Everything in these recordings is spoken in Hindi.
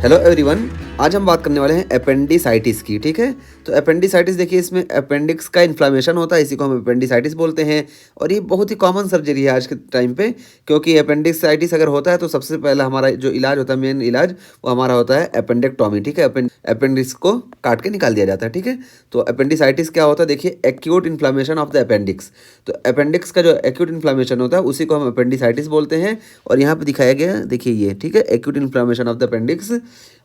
Hello everyone. आज हम बात करने वाले हैं अपेंडिसाइटिस की। ठीक है, तो अपेंडिसाइटिस देखिए, इसमें अपेंडिक्स का इन्फ्लामेशन होता है, इसी को हम अपेंडिसाइटिस बोलते हैं। और ये बहुत ही कॉमन सर्जरी है आज के टाइम पे, क्योंकि अपेंडिसाइटिस अगर होता है तो सबसे पहला हमारा जो इलाज होता है, मेन इलाज, वो हमारा होता है अपेंडेक्टॉमी। ठीक है, अपेंडिक्स को काट के निकाल दिया जाता है। ठीक है, तो अपेंडिसाइटिस क्या होता है, देखिए, acute inflammation of the appendix. तो अपेंडिक्स का जो एक्यूट इन्फ्लामेशन होता है उसी को हम अपेंडिसाइटिस बोलते हैं। और यहाँ पे दिखाया गया है, देखिए ये, ठीक है, acute inflammation of the appendix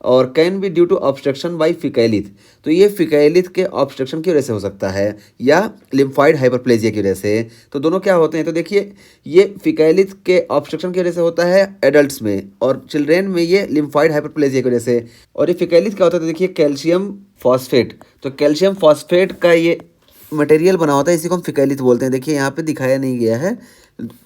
और can be due to obstruction by faecalith. तो ये फिकैलिथ के ऑब्स्ट्रक्शन की वजह से हो सकता है या लिम्फाइड हाइपरप्लेजिया की वजह से। तो दोनों क्या होते हैं, तो देखिए, ये फिकैलिथ के ऑब्स्ट्रक्शन की वजह से होता है एडल्ट्स में, और चिल्ड्रेन में ये लिम्फाइड हाइपरप्लेजिया की वजह से। और ये फिकैलिथ क्या होता है, तो देखिए, कैल्शियम फॉस्फेट। तो कैल्शियम फॉस्फेट का ये मटेरियल बना होता है, इसी को हम फिकैलिथ बोलते हैं। देखिए यहाँ पे दिखाया नहीं गया है,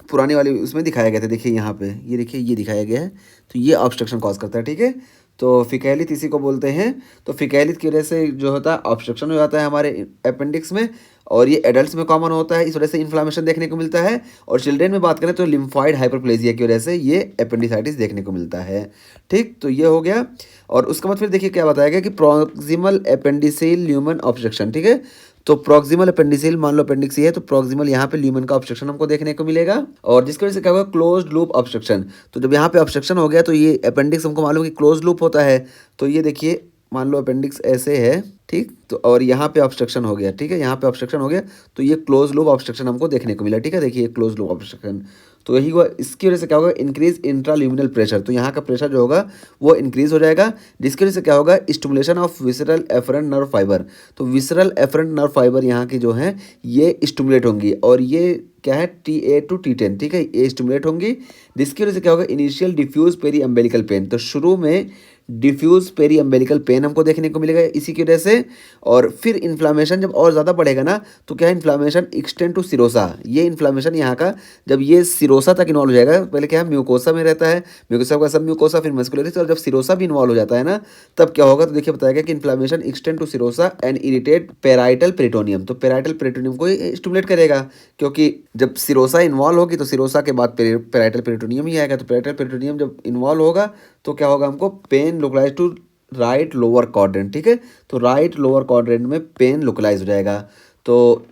पुरानी वाली उसमें दिखाया गया था। देखिए यहाँ पे, ये देखिए, ये दिखाया गया है। तो ये ऑब्स्ट्रक्शन कॉज करता है। ठीक है, तो फिकैलिथ इसी को बोलते हैं। तो फिकैलिथ की वजह से जो होता है, ऑब्स्ट्रक्शन हो जाता है हमारे अपेंडिक्स में, और ये एडल्ट्स में कॉमन होता है, इस वजह से इन्फ्लामेशन देखने को मिलता है। और चिल्ड्रेन में बात करें तो लिम्फाइड हाइपरप्लेजिया की वजह से ये अपेंडिसाइटिस देखने को मिलता है। ठीक, तो ये हो गया। और उसके बाद फिर देखिए क्या बताया गया कि प्रॉक्सिमल अपेंडिसिल ल्यूमन ऑब्स्ट्रक्शन। ठीक है, तो प्रॉक्सिमल अपेंडिसिल, मान लो अपेंडिक्स ये है, तो प्रॉक्सिमल यहाँ पे ल्यूमन का ऑब्स्ट्रक्शन हमको देखने को मिलेगा। और जिसकी वजह से क्या होगा, क्लोज्ड लूप ऑब्स्ट्रक्शन। तो जब यहाँ पे ऑब्स्ट्रक्शन हो गया तो ये अपेंडिक्स हमको मालूम है कि क्लोज लूप होता है। तो ये देखिए, मान लो अपेंडिक्स ऐसे है, ठीक, तो और यहाँ पे ऑब्स्ट्रक्शन हो गया। ठीक है, यहाँ पे ऑब्स्ट्रक्शन हो गया, तो ये क्लोज लूप ऑब्स्ट्रक्शन हमको देखने को मिला। ठीक है, देखिए क्लोज लूप ऑब्स्ट्रक्शन। तो यही हुआ, इसकी वजह से क्या होगा, इंक्रीज इंट्राल्यूमिनल प्रेशर। तो यहाँ का प्रेशर जो होगा वो इंक्रीज हो जाएगा, जिसकी वजह से क्या होगा, stimulation of visceral afferent nerve fibre. तो विसरल एफरेंट नर्व फाइबर यहाँ की जो है ये स्टिमुलेट होंगी, और ये क्या है, T8 to T10। ठीक है, ये स्टिमुलेट होंगी, जिसकी वजह से क्या होगा, initial diffuse periumbilical pain. तो शुरू में डिफ्यूज पेरी अम्बेलिकल पेन हमको देखने को मिलेगा इसी की वजह से। और फिर इन्फ्लामेशन जब और ज़्यादा बढ़ेगा ना, तो क्या है, इन्फ्लामेशन एक्सटेंड टू सिरोसा। ये इन्फ्लामेशन यहाँ का जब ये सिरोसा तक इन्वॉल्व हो जाएगा, पहले क्या है, म्यूकोसा में रहता है, म्यूकोसा का सब म्यूकोसा, फिर मस्कुलरिस, और जब सिरोसा भी इन्वॉल्व हो जाता है ना, तब क्या होगा, तो देखिए बताया गया कि inflammation extend to serosa and irritate parietal peritoneum. तो पेराइटल पेरिटोनियम को स्टिमुलेट करेगा, क्योंकि जब सिरोसा इन्वॉल्व होगी तो सिरोसा के बाद पेराइटल पेरिटोनियम ही आएगा। तो पेराइटल पेरिटोनियम जब इन्वॉल्व होगा तो क्या होगा, हमको pain localise to right lower quadrant. ठीक है, तो राइट लोअर क्वाड्रेंट में पेन लोकलाइज हो जाएगा। तो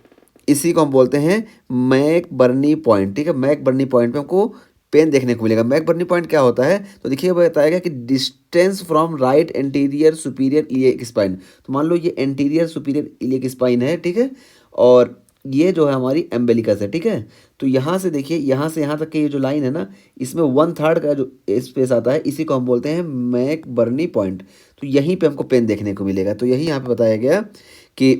इसी को हम बोलते हैं मैक बर्नी पॉइंट। ठीक है, मैक बर्नी पॉइंट पे हमको पेन देखने को मिलेगा। मैक बर्नी पॉइंट क्या होता है, तो देखिए बताएगा कि distance from right anterior superior iliac spine. तो मान लो ये एंटीरियर सुपीरियर इलियक स्पाइन है, ठीक है, और ये जो है हमारी एम्बेलिकस है। ठीक है, तो यहाँ से देखिए, यहाँ से यहाँ तक की ये जो लाइन है ना, इसमें 1/3 का जो स्पेस आता है, इसी को हम बोलते हैं मैक बर्नी पॉइंट। तो यहीं पे हमको पेन देखने को मिलेगा। तो यही यहाँ पे बताया गया कि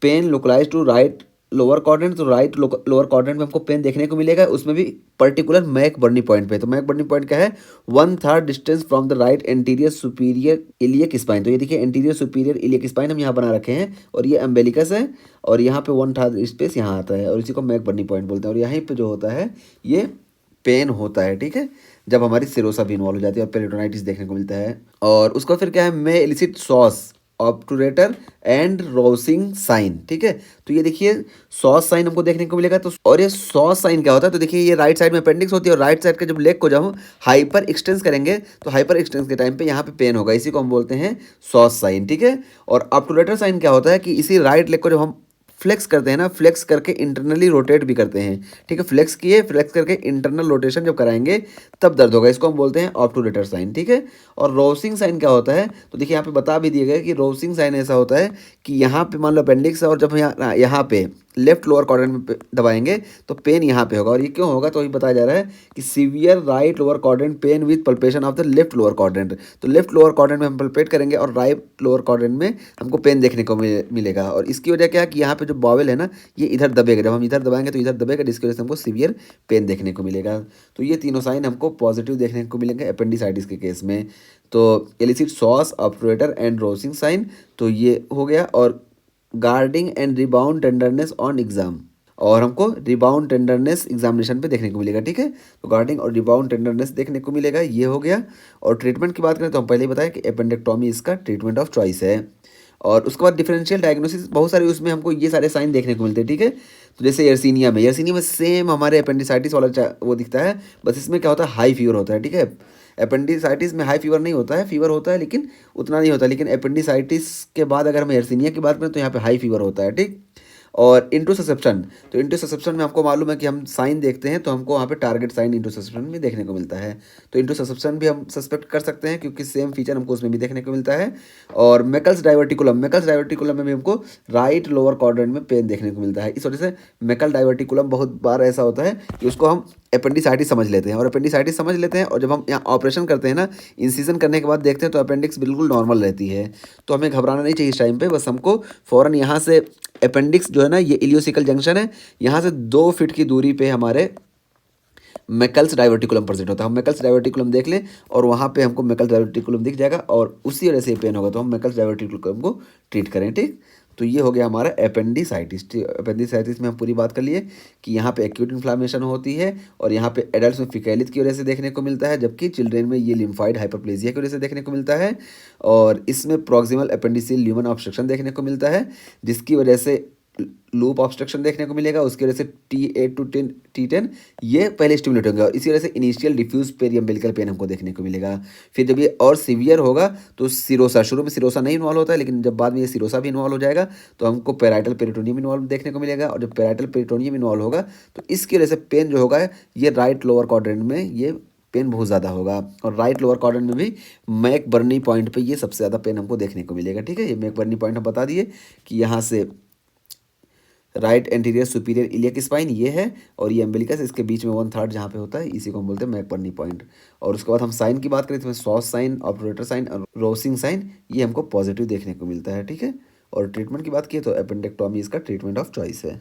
pain localise to right lower quadrant. तो राइट लोअर क्वाड्रेंट में हमको पेन देखने को मिलेगा, उसमें भी पर्टिकुलर मैक बर्नी पॉइंट पे। तो मैक बर्नी पॉइंट क्या है, 1/3 distance from the right anterior superior iliac spine. तो ये देखिए, एंटीरियर सुपीरियर इलियक स्पाइन हम यहाँ बना रखे हैं, और ये एम्बेलिकस है, और यहाँ पे 1/3 स्पेस यहाँ आता है, और इसी को मैक बर्नी पॉइंट बोलते हैं। और यहीं पे जो होता है ये पेन होता है। ठीक है, जब हमारी सिरोसा भी इन्वॉल्व हो जाती है और पेरिटोनाइटिस देखने को मिलता है। और उसका फिर क्या है, may elicit psoas obturator and Rovsing sign. ठीक है, तो ये देखिए, सॉस साइन हमको देखने को मिलेगा। तो और ये सॉस साइन क्या होता है, तो देखिए, ये राइट साइड में अपेंडिक्स होती है, और राइट साइड के जब लेग को जब हम हाइपर एक्सटेंस करेंगे, तो हाइपर एक्सटेंस के टाइम पे यहाँ पे पेन होगा, इसी को हम बोलते हैं सॉस साइन। ठीक है, और ऑब्टूरेटर साइन क्या होता है कि इसी राइट लेग को जब हम फ्लेक्स करते हैं ना, फ्लेक्स करके इंटरनली रोटेट भी करते हैं। ठीक है, फ्लेक्स किए, फ्लेक्स करके इंटरनल रोटेशन जब कराएंगे तब दर्द होगा, इसको हम बोलते हैं ऑब्टूरेटर साइन। ठीक है, और रोसिंग साइन क्या होता है, तो देखिए यहाँ पे बता भी दिया गया कि रोसिंग साइन ऐसा होता है कि यहाँ पे मान लो अपेंडिक्स है, और जब यहाँ पे लेफ्ट लोअर क्वाड्रेंट में दबाएंगे तो पेन यहाँ पे होगा। और ये क्यों होगा, तो ये बताया जा रहा है कि severe right lower quadrant pain with palpation of the left lower quadrant. तो लेफ्ट लोअर क्वाड्रेंट में हम पल्पेट करेंगे, और राइट लोअर क्वाड्रेंट में हमको पेन देखने को मिलेगा। और इसकी वजह क्या है कि यहाँ पे जो बॉवल है ना, ये इधर दबेगा, जब हम इधर दबाएंगे तो इधर दबेगा, जिसकी वजह से हमको सीवियर पेन देखने को मिलेगा। तो ये तीनों साइन हमको पॉजिटिव देखने को मिलेंगे अपेंडिसाइटिस के केस में। तो elicit psoas obturator and Rovsing sign, तो ये हो गया। और guarding and rebound tenderness on exam, और हमको रिबाउंड टेंडरनेस एग्जामिनेशन पे देखने को मिलेगा। ठीक है, तो गार्डिंग और रिबाउंड टेंडरनेस देखने को मिलेगा, ये हो गया। और ट्रीटमेंट की बात करें तो हम पहले ही बताया कि अपेंडेक्टॉमी इसका ट्रीटमेंट ऑफ चॉइस है। और उसके बाद डिफरेंशियल डायग्नोसिस बहुत सारे उसमें हमको ये सारे साइन देखने को मिलते हैं, ठीक है। तो जैसे यर्सीनिया में सेम हमारे अपेंडिसाइटिस वाला वो दिखता है, बस इसमें क्या होता है, हाई फीवर होता है, ठीक है। अपेंडिसाइटिस में हाई फीवर नहीं होता है, फीवर होता है लेकिन उतना नहीं होता, लेकिन अपेंडिसाइटिस के बाद अगर हम यर्सीनिया की बात करें तो यहाँ पे हाई फीवर होता है, ठीक। और इंटोससेप्शन, तो इंटोससेप्शन में आपको मालूम है कि हम साइन देखते हैं तो हमको वहाँ पे टारगेट साइन इंटोससेप्शन में देखने को मिलता है। तो इंटोससेप्शन भी हम सस्पेक्ट कर सकते हैं क्योंकि सेम फीचर हमको उसमें भी देखने को मिलता है। और मैकल्स डाइवर्टिकुलम में भी हमको राइट लोअर क्वाड्रेंट में पेन देखने को मिलता है। इस वजह से मैकल डाइवर्टिकुलम बहुत बार ऐसा होता है कि उसको हम अपेंडिसाइटिस समझ लेते हैं, और अपेंडिसाइटिस समझ लेते हैं, और जब हम यहाँ ऑपरेशन करते हैं ना, इंसिजन करने के बाद देखते हैं तो अपेंडिक्स बिल्कुल नॉर्मल रहती है। तो हमें घबराना नहीं चाहिए इस टाइम पे, बस हमको फ़ौरन यहाँ से अपेंडिक्स जो है ना, ये इलियोसिकल जंक्शन है, यहाँ से 2 फीट की दूरी पे हमारे मैकल्स डाइवर्टिकुलम प्रेजेंट होता है। हम मैकल्स डाइवर्टिकुलम देख लें और वहाँ पे हमको मैकल्स डाइवर्टिकुलम दिख जाएगा, और उसी वजह से पेन होगा तो हम मैकल्स डाइवर्टिकुलम को ट्रीट करें, ठीक। तो ये हो गया हमारा अपेंडिसाइटिस। अपेंडिसाइटिस में हम पूरी बात कर लिए कि यहाँ पे एक्यूट इन्फ्लामेशन होती है, और यहाँ पे एडल्ट में फिकैलिस की वजह से देखने को मिलता है, जबकि चिल्ड्रेन में ये लिम्फाइड हाइपरप्लेजिया की वजह से देखने को मिलता है। और इसमें प्रॉक्सिमल अपेंडिसिल ल्यूमन ऑब्स्ट्रक्शन देखने को मिलता है, जिसकी वजह से लूप ऑब्स्ट्रक्शन देखने को मिलेगा। उसकी वजह से T8 to T10 ये पहले स्टिमुलेट होंगे, और इसी वजह से इनिशियल डिफ्यूज पेरियम्बिलिकल पेन हमको देखने को मिलेगा। फिर जब ये और सीवियर होगा तो सिरोसा, शुरू में सिरोसा नहीं इन्वॉल्व होता है, लेकिन जब बाद में ये सिरोसा भी इन्वॉल्व हो जाएगा तो हमको पेराइटल पेरिटोनियम इन्वॉल्व देखने को मिलेगा। और जब पेराइटल पेरिटोनियम इन्वॉल्व होगा तो इसकी वजह से पेन जो होगा ये राइट लोअर क्वाड्रेंट में ये पेन बहुत ज़्यादा होगा, और राइट लोअर क्वाड्रेंट में भी मैक बर्नी पॉइंट पे ये सबसे ज़्यादा पेन हमको देखने को मिलेगा, ठीक है। ये मैक बर्नी पॉइंट हम बता दिए कि यहाँ से right anterior superior iliac spine ये है, और ये एम्बिलिकस, इसके बीच में 1/3 जहाँ पे होता है, इसी को हम बोलते हैं मैकबर्नी पॉइंट। और उसके बाद हम साइन की बात करें तो सॉस साइन, ऑपरेटर साइन और रोसिंग साइन ये हमको पॉजिटिव देखने को मिलता है, ठीक है। और ट्रीटमेंट की बात की तो अपेंडेक्टोमी इसका ट्रीटमेंट ऑफ चॉइस है।